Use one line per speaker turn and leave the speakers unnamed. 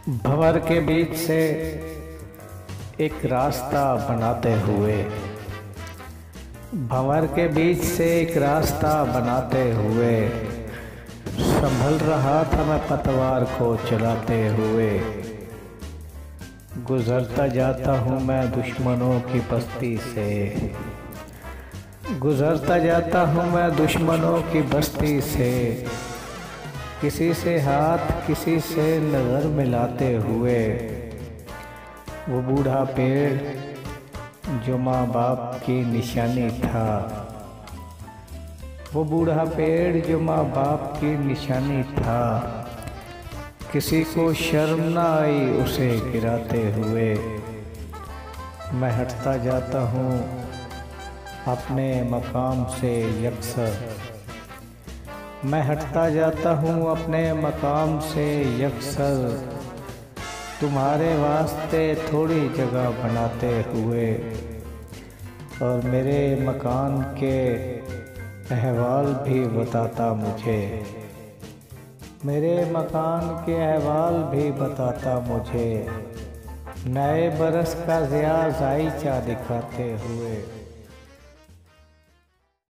भंवर के बीच से एक रास्ता बनाते हुए, भंवर के बीच से एक रास्ता बनाते हुए संभल रहा था मैं पतवार को चलाते हुए। गुजरता जाता हूँ मैं दुश्मनों की बस्ती से, गुजरता जाता हूँ मैं दुश्मनों की बस्ती से। किसी से हाथ किसी से नज़र मिलाते हुए, वो बूढ़ा पेड़ जो माँ बाप की निशानी था, वो बूढ़ा पेड़ जो माँ बाप की निशानी था। किसी को शर्म ना आई उसे गिराते हुए। मैं हटता जाता हूँ अपने मकाम से यकसर, मैं हटता जाता हूँ अपने मकाम से यकसर। तुम्हारे वास्ते थोड़ी जगह बनाते हुए और मेरे मकान के अहवाल भी बताता मुझे, मेरे मकान के अहवाल भी बताता मुझे। नए बरस का ज़िया ज़ाइचा दिखाते हुए।